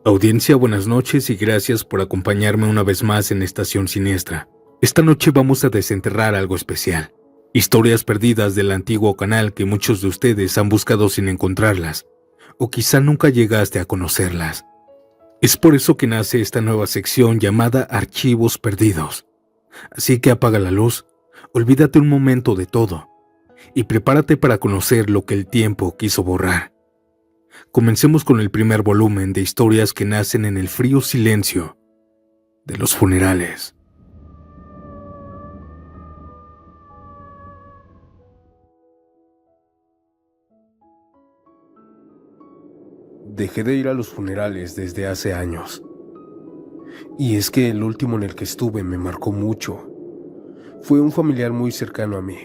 Audiencia, buenas noches y gracias por acompañarme una vez más en Estación Siniestra. Esta noche vamos a desenterrar algo especial. Historias perdidas del antiguo canal que muchos de ustedes han buscado sin encontrarlas, o quizá nunca llegaste a conocerlas. Es por eso que nace esta nueva sección llamada Archivos Perdidos. Así que apaga la luz, olvídate un momento de todo, y prepárate para conocer lo que el tiempo quiso borrar. Comencemos con el primer volumen de historias que nacen en el frío silencio de los funerales. Dejé de ir a los funerales desde hace años. Y es que el último en el que estuve me marcó mucho. Fue un familiar muy cercano a mí.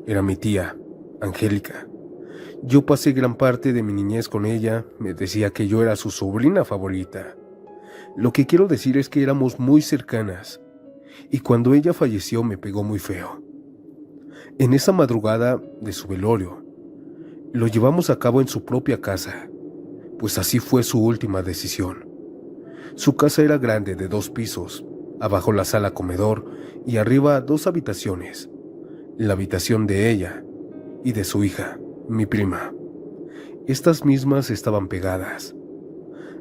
Era mi tía, Angélica. Yo pasé gran parte de mi niñez con ella, me decía que yo era su sobrina favorita. Lo que quiero decir es que éramos muy cercanas, y cuando ella falleció me pegó muy feo. En esa madrugada de su velorio, lo llevamos a cabo en su propia casa, pues así fue su última decisión. Su casa era grande, de 2 pisos, abajo la sala comedor y arriba 2 habitaciones, la habitación de ella y de su hija, mi prima. Estas mismas estaban pegadas.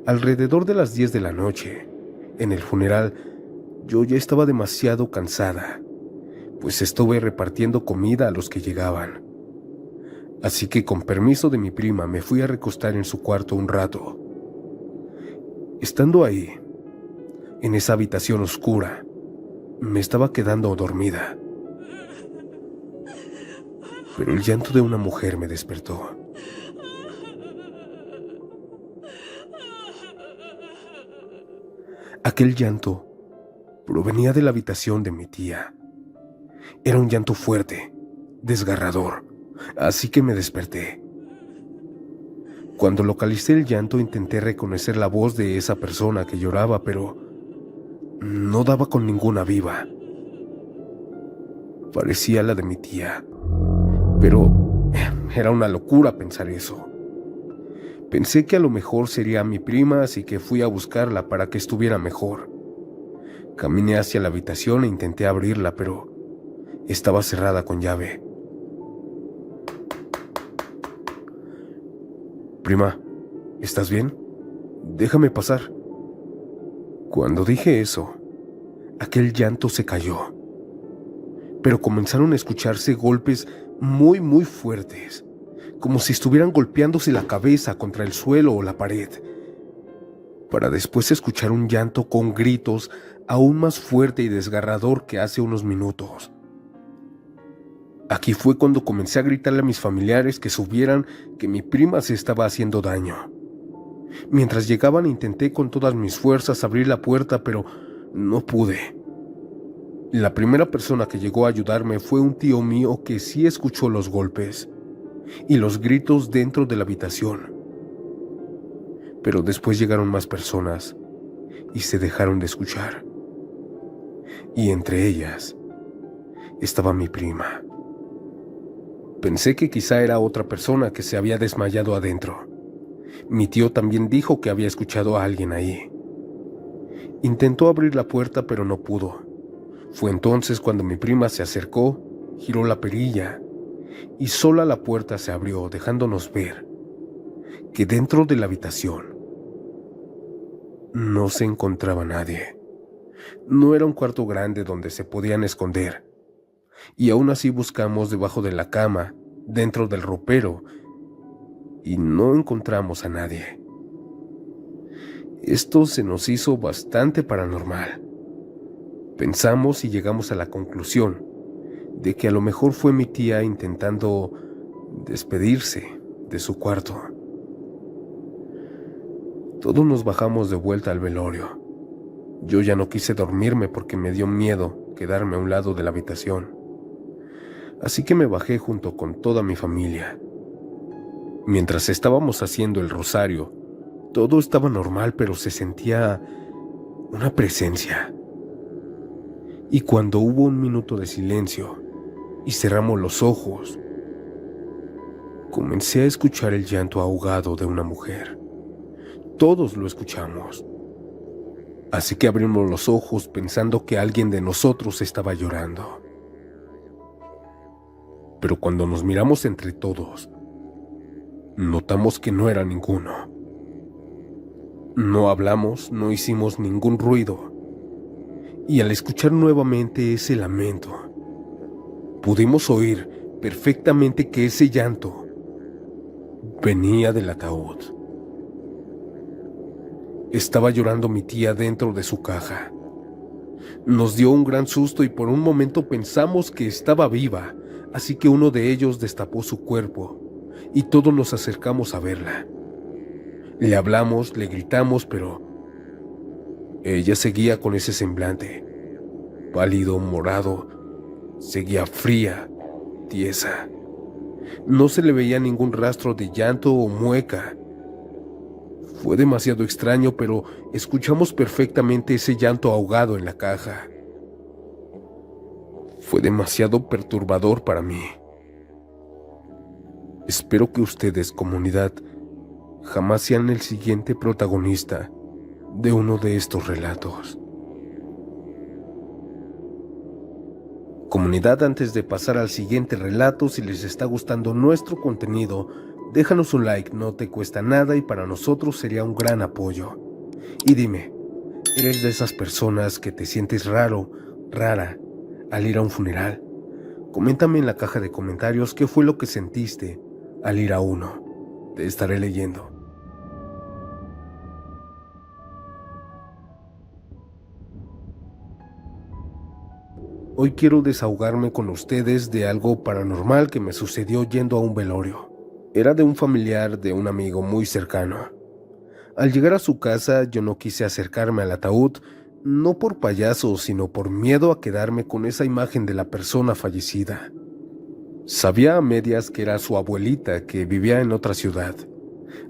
Alrededor de las 10 de la noche, en el funeral, yo ya estaba demasiado cansada, pues estuve repartiendo comida a los que llegaban. Así que con permiso de mi prima me fui a recostar en su cuarto un rato. Estando ahí, en esa habitación oscura, me estaba quedando dormida. Pero el llanto de una mujer me despertó. Aquel llanto provenía de la habitación de mi tía. Era un llanto fuerte, desgarrador, así que me desperté. Cuando localicé el llanto intenté reconocer la voz de esa persona que lloraba, pero no daba con ninguna viva. Parecía la de mi tía, pero era una locura pensar eso. Pensé que a lo mejor sería mi prima, así que fui a buscarla para que estuviera mejor. Caminé hacia la habitación e intenté abrirla, pero estaba cerrada con llave. Prima, ¿estás bien? Déjame pasar. Cuando dije eso, aquel llanto se cayó, pero comenzaron a escucharse golpes muy fuertes, como si estuvieran golpeándose la cabeza contra el suelo o la pared, para después escuchar un llanto con gritos aún más fuerte y desgarrador que hace unos minutos. Aquí fue cuando comencé a gritarle a mis familiares que subieran, que mi prima se estaba haciendo daño. Mientras llegaban intenté con todas mis fuerzas abrir la puerta, pero no pude. La primera persona que llegó a ayudarme fue un tío mío que sí escuchó los golpes y los gritos dentro de la habitación. Pero después llegaron más personas y se dejaron de escuchar. Y entre ellas estaba mi prima. Pensé que quizá era otra persona que se había desmayado adentro. Mi tío también dijo que había escuchado a alguien ahí. Intentó abrir la puerta, pero no pudo. Fue entonces cuando mi prima se acercó, giró la perilla y sola la puerta se abrió, dejándonos ver que dentro de la habitación no se encontraba nadie. No era un cuarto grande donde se podían esconder, y aún así buscamos debajo de la cama, dentro del ropero, y no encontramos a nadie. Esto se nos hizo bastante paranormal. Pensamos y llegamos a la conclusión de que a lo mejor fue mi tía intentando despedirse de su cuarto. Todos nos bajamos de vuelta al velorio. Yo ya no quise dormirme porque me dio miedo quedarme a un lado de la habitación. Así que me bajé junto con toda mi familia. Mientras estábamos haciendo el rosario, todo estaba normal, pero se sentía una presencia. Y cuando hubo un minuto de silencio y cerramos los ojos, comencé a escuchar el llanto ahogado de una mujer. Todos lo escuchamos. Así que abrimos los ojos pensando que alguien de nosotros estaba llorando. Pero cuando nos miramos entre todos, notamos que no era ninguno. No hablamos, no hicimos ningún ruido. Y al escuchar nuevamente ese lamento, pudimos oír perfectamente que ese llanto venía del ataúd. Estaba llorando mi tía dentro de su caja. Nos dio un gran susto y por un momento pensamos que estaba viva, así que uno de ellos destapó su cuerpo y todos nos acercamos a verla. Le hablamos, le gritamos, pero ella seguía con ese semblante, pálido, morado, seguía fría, tiesa. No se le veía ningún rastro de llanto o mueca. Fue demasiado extraño, pero escuchamos perfectamente ese llanto ahogado en la caja. Fue demasiado perturbador para mí. Espero que ustedes, comunidad, jamás sean el siguiente protagonista de uno de estos relatos. Comunidad, antes de pasar al siguiente relato, si les está gustando nuestro contenido, déjanos un like, no te cuesta nada y para nosotros sería un gran apoyo. Y dime, ¿eres de esas personas que te sientes raro, rara, al ir a un funeral? Coméntame en la caja de comentarios qué fue lo que sentiste al ir a uno. Te estaré leyendo. Hoy quiero desahogarme con ustedes de algo paranormal que me sucedió yendo a un velorio. Era de un familiar de un amigo muy cercano. Al llegar a su casa yo no quise acercarme al ataúd, no por payaso, sino por miedo a quedarme con esa imagen de la persona fallecida. Sabía a medias que era su abuelita que vivía en otra ciudad,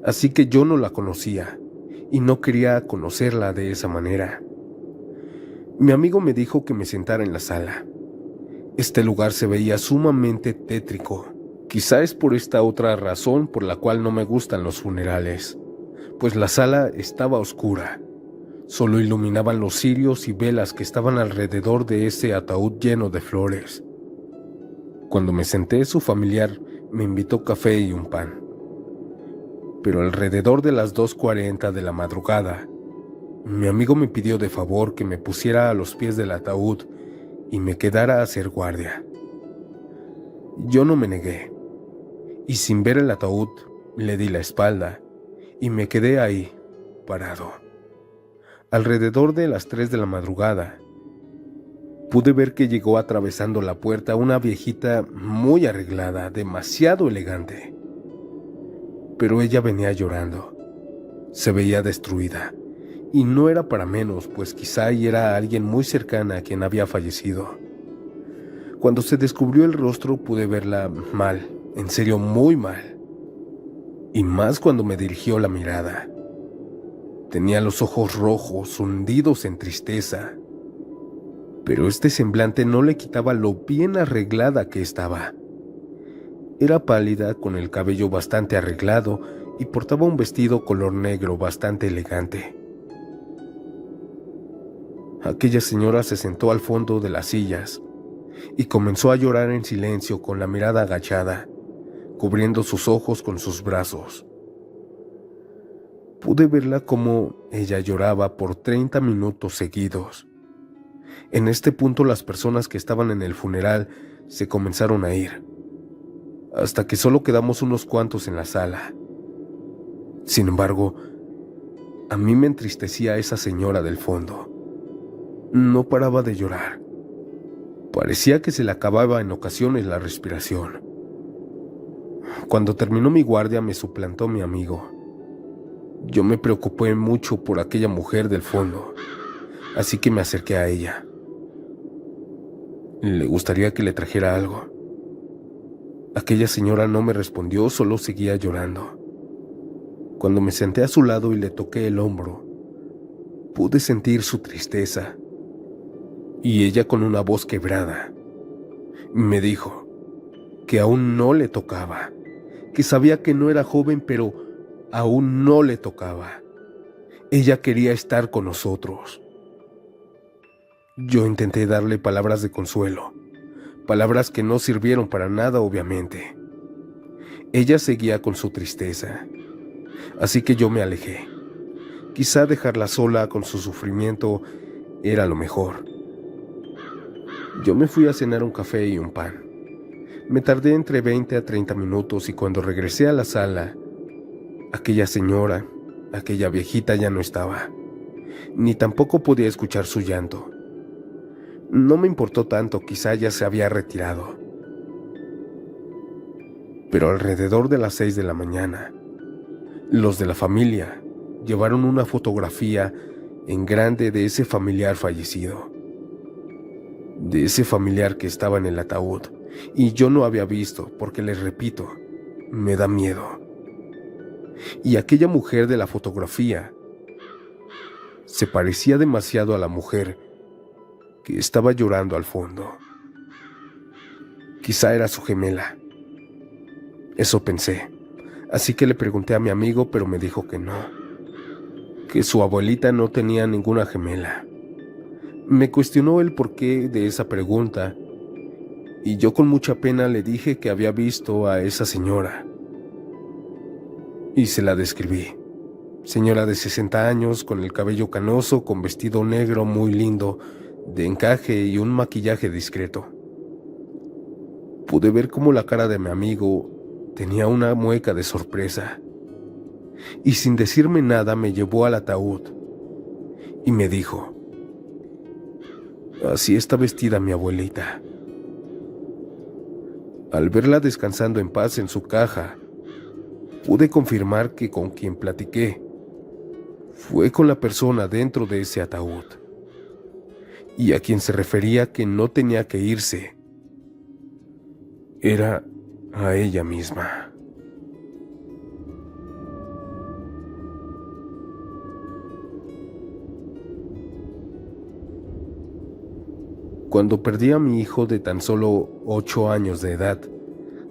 así que yo no la conocía y no quería conocerla de esa manera. Mi amigo me dijo que me sentara en la sala. Este lugar se veía sumamente tétrico. Quizá es por esta otra razón por la cual no me gustan los funerales, pues la sala estaba oscura. Solo iluminaban los cirios y velas que estaban alrededor de ese ataúd lleno de flores. Cuando me senté, su familiar me invitó café y un pan. Pero alrededor de las 2:40 de la madrugada, mi amigo me pidió de favor que me pusiera a los pies del ataúd y me quedara a hacer guardia. Yo no me negué, y sin ver el ataúd, le di la espalda y me quedé ahí, parado. Alrededor de las 3 de la madrugada, pude ver que llegó atravesando la puerta una viejita muy arreglada, demasiado elegante. Pero ella venía llorando. Se veía destruida. Y no era para menos, pues quizá era alguien muy cercana a quien había fallecido. Cuando se descubrió el rostro pude verla mal, en serio muy mal. Y más cuando me dirigió la mirada. Tenía los ojos rojos, hundidos en tristeza. Pero este semblante no le quitaba lo bien arreglada que estaba. Era pálida, con el cabello bastante arreglado y portaba un vestido color negro bastante elegante. Aquella señora se sentó al fondo de las sillas y comenzó a llorar en silencio con la mirada agachada, cubriendo sus ojos con sus brazos. Pude verla como ella lloraba por 30 minutos seguidos. En este punto las personas que estaban en el funeral se comenzaron a ir, hasta que solo quedamos unos cuantos en la sala. Sin embargo, a mí me entristecía esa señora del fondo. No paraba de llorar. Parecía que se le acababa en ocasiones la respiración. Cuando terminó mi guardia me suplantó mi amigo. Yo me preocupé mucho por aquella mujer del fondo, así que me acerqué a ella. ¿Le gustaría que le trajera algo? Aquella señora no me respondió, solo seguía llorando. Cuando me senté a su lado y le toqué el hombro, pude sentir su tristeza. Y ella, con una voz quebrada, me dijo que aún no le tocaba, que sabía que no era joven, pero aún no le tocaba. Ella quería estar con nosotros. Yo intenté darle palabras de consuelo, palabras que no sirvieron para nada, obviamente. Ella seguía con su tristeza, así que yo me alejé. Quizá dejarla sola con su sufrimiento era lo mejor. Yo me fui a cenar un café y un pan. Me tardé entre 20 a 30 minutos y cuando regresé a la sala, aquella señora, aquella viejita ya no estaba, ni tampoco podía escuchar su llanto. No me importó tanto, quizá ya se había retirado. Pero alrededor de las 6 de la mañana, los de la familia llevaron una fotografía en grande de ese familiar fallecido, de ese familiar que estaba en el ataúd, y yo no había visto, porque les repito, me da miedo. Y aquella mujer de la fotografía se parecía demasiado a la mujer que estaba llorando al fondo. Quizá era su gemela. Eso pensé, así que le pregunté a mi amigo, pero me dijo que no, que su abuelita no tenía ninguna gemela. Me cuestionó el porqué de esa pregunta, y yo con mucha pena le dije que había visto a esa señora. Y se la describí. Señora de 60 años, con el cabello canoso, con vestido negro muy lindo, de encaje y un maquillaje discreto. Pude ver cómo la cara de mi amigo tenía una mueca de sorpresa. Y sin decirme nada me llevó al ataúd y me dijo: así está vestida mi abuelita. Al verla descansando en paz en su caja, pude confirmar que con quien platiqué fue con la persona dentro de ese ataúd, y a quien se refería que no tenía que irse era a ella misma. Cuando perdí a mi hijo de tan solo 8 años de edad,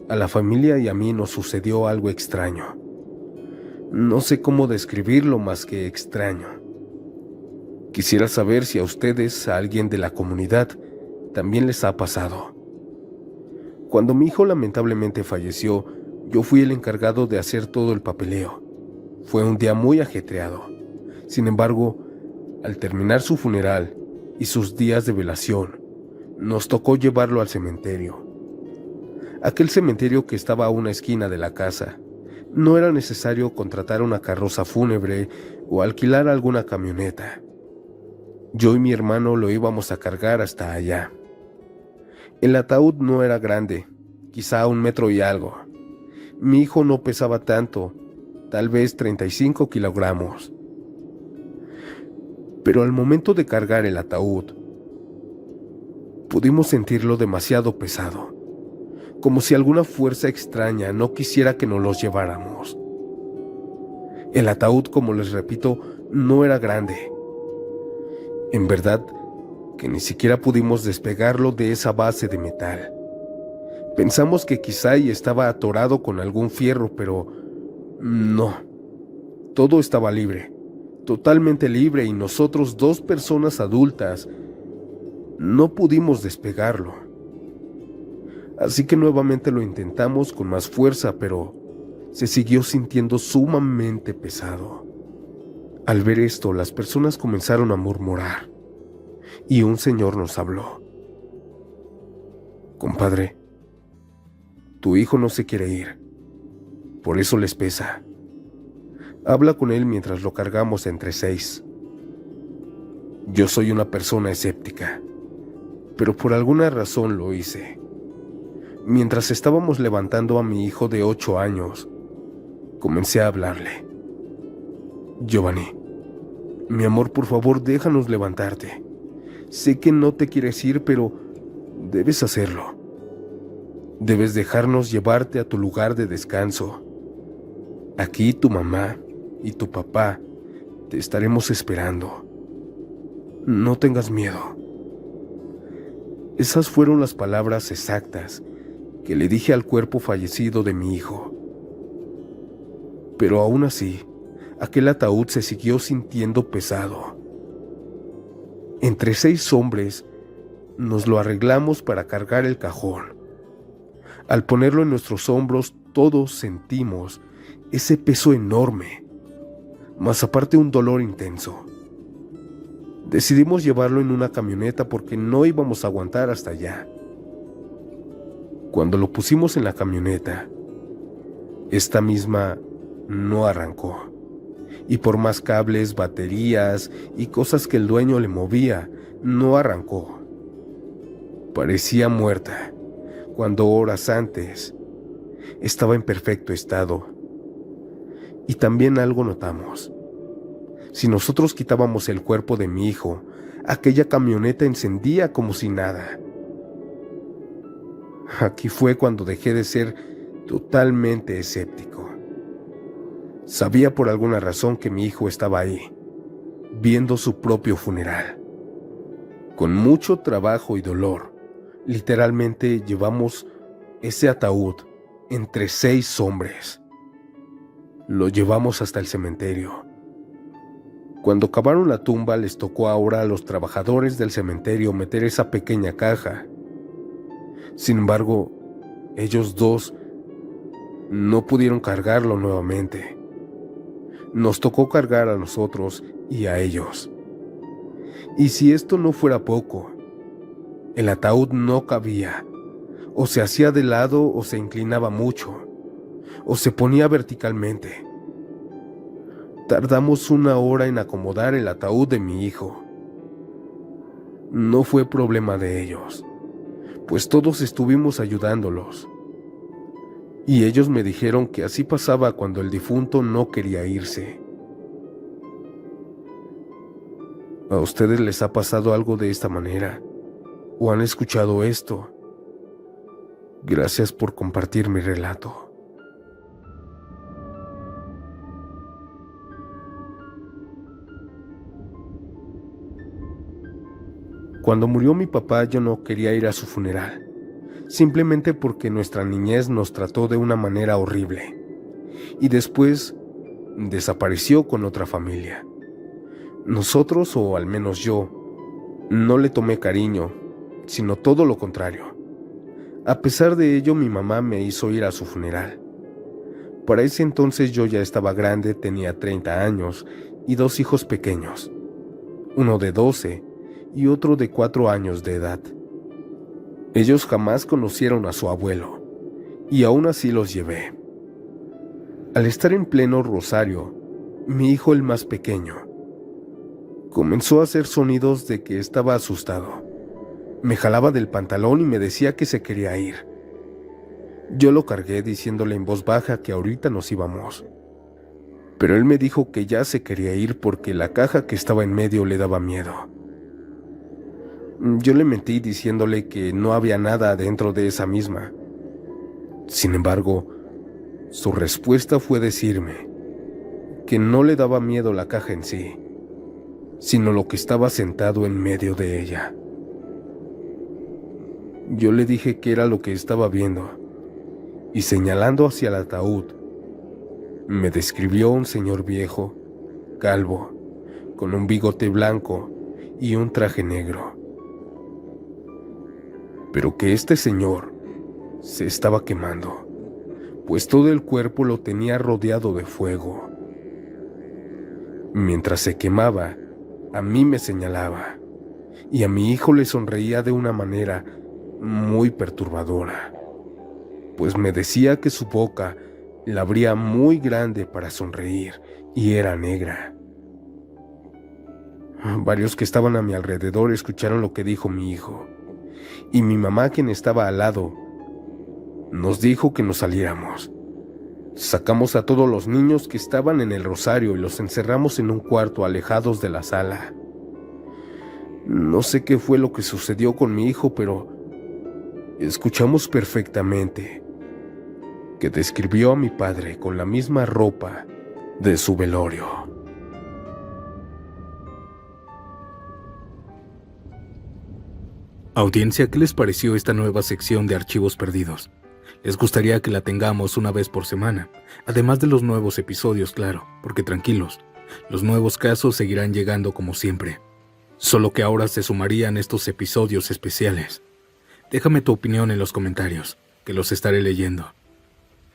a la familia y a mí nos sucedió algo extraño. No sé cómo describirlo más que extraño. Quisiera saber si a ustedes, a alguien de la comunidad, también les ha pasado. Cuando mi hijo lamentablemente falleció, yo fui el encargado de hacer todo el papeleo. Fue un día muy ajetreado. Sin embargo, al terminar su funeral y sus días de velación, nos tocó llevarlo al cementerio. Aquel cementerio que estaba a una esquina de la casa. No era necesario contratar una carroza fúnebre o alquilar alguna camioneta. Yo y mi hermano lo íbamos a cargar hasta allá. El ataúd no era grande, quizá 1 metro y algo. Mi hijo no pesaba tanto, tal vez 35 kilogramos. Pero al momento de cargar el ataúd, pudimos sentirlo demasiado pesado, como si alguna fuerza extraña no quisiera que nos los lleváramos. El ataúd, como les repito, no era grande. En verdad, que ni siquiera pudimos despegarlo de esa base de metal. Pensamos que quizá estaba atorado con algún fierro, pero no. Todo estaba libre, totalmente libre, y nosotros, 2 personas adultas, no pudimos despegarlo. Así que nuevamente lo intentamos con más fuerza, pero se siguió sintiendo sumamente pesado. Al ver esto, las personas comenzaron a murmurar, y un señor nos habló. Compadre, tu hijo no se quiere ir, por eso les pesa. Habla con él mientras lo cargamos entre 6. Yo soy una persona escéptica, pero por alguna razón lo hice. Mientras estábamos levantando a mi hijo de 8 años, comencé a hablarle. Giovanni, mi amor, por favor, déjanos levantarte. Sé que no te quieres ir, pero debes hacerlo. Debes dejarnos llevarte a tu lugar de descanso. Aquí tu mamá y tu papá te estaremos esperando. No tengas miedo. Esas fueron las palabras exactas que le dije al cuerpo fallecido de mi hijo. Pero aún así, aquel ataúd se siguió sintiendo pesado. Entre 6 hombres nos lo arreglamos para cargar el cajón. Al ponerlo en nuestros hombros, todos sentimos ese peso enorme, más aparte un dolor intenso. Decidimos llevarlo en una camioneta porque no íbamos a aguantar hasta allá. Cuando lo pusimos en la camioneta, esta misma no arrancó. Y por más cables, baterías y cosas que el dueño le movía, no arrancó. Parecía muerta, cuando horas antes estaba en perfecto estado. Y también algo notamos. Si nosotros quitábamos el cuerpo de mi hijo, aquella camioneta encendía como si nada. Aquí fue cuando dejé de ser totalmente escéptico. Sabía por alguna razón que mi hijo estaba ahí, viendo su propio funeral. Con mucho trabajo y dolor, literalmente llevamos ese ataúd entre 6 hombres. Lo llevamos hasta el cementerio. Cuando cavaron la tumba, les tocó ahora a los trabajadores del cementerio meter esa pequeña caja. Sin embargo, ellos 2 no pudieron cargarlo nuevamente. Nos tocó cargar a nosotros y a ellos. Y si esto no fuera poco, el ataúd no cabía, o se hacía de lado o se inclinaba mucho, o se ponía verticalmente. Tardamos 1 hora en acomodar el ataúd de mi hijo. No fue problema de ellos, pues todos estuvimos ayudándolos. Y ellos me dijeron que así pasaba cuando el difunto no quería irse. ¿A ustedes les ha pasado algo de esta manera? ¿O han escuchado esto? Gracias por compartir mi relato. Cuando murió mi papá, yo no quería ir a su funeral, simplemente porque nuestra niñez nos trató de una manera horrible, y después desapareció con otra familia. Nosotros, o al menos yo, no le tomé cariño, sino todo lo contrario. A pesar de ello, mi mamá me hizo ir a su funeral. Para ese entonces yo ya estaba grande, tenía 30 años y 2 hijos pequeños, uno de 12 y otro de 4 años de edad. Ellos jamás conocieron a su abuelo, y aún así los llevé. Al estar en pleno rosario, mi hijo, el más pequeño, comenzó a hacer sonidos de que estaba asustado. Me jalaba del pantalón y me decía que se quería ir. Yo lo cargué diciéndole en voz baja que ahorita nos íbamos. Pero él me dijo que ya se quería ir porque la caja que estaba en medio le daba miedo. Yo le mentí diciéndole que no había nada dentro de esa misma. Sin embargo, su respuesta fue decirme que no le daba miedo la caja en sí, sino lo que estaba sentado en medio de ella. Yo le dije que era lo que estaba viendo, y señalando hacia el ataúd, me describió un señor viejo, calvo, con un bigote blanco y un traje negro. Pero que este señor se estaba quemando, pues todo el cuerpo lo tenía rodeado de fuego. Mientras se quemaba, a mí me señalaba, y a mi hijo le sonreía de una manera muy perturbadora, pues me decía que su boca la abría muy grande para sonreír y era negra. Varios que estaban a mi alrededor escucharon lo que dijo mi hijo, y mi mamá, quien estaba al lado, nos dijo que nos saliéramos. Sacamos a todos los niños que estaban en el rosario y los encerramos en un cuarto alejados de la sala. No sé qué fue lo que sucedió con mi hijo, pero escuchamos perfectamente que describió a mi padre con la misma ropa de su velorio. Audiencia, ¿qué les pareció esta nueva sección de Archivos Perdidos? Les gustaría que la tengamos una vez por semana, además de los nuevos episodios, claro, porque tranquilos, los nuevos casos seguirán llegando como siempre, solo que ahora se sumarían estos episodios especiales. Déjame tu opinión en los comentarios, que los estaré leyendo.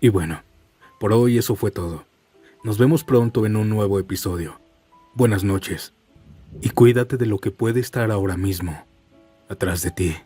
Y bueno, por hoy eso fue todo. Nos vemos pronto en un nuevo episodio. Buenas noches, y cuídate de lo que puede estar ahora mismo atrás de ti.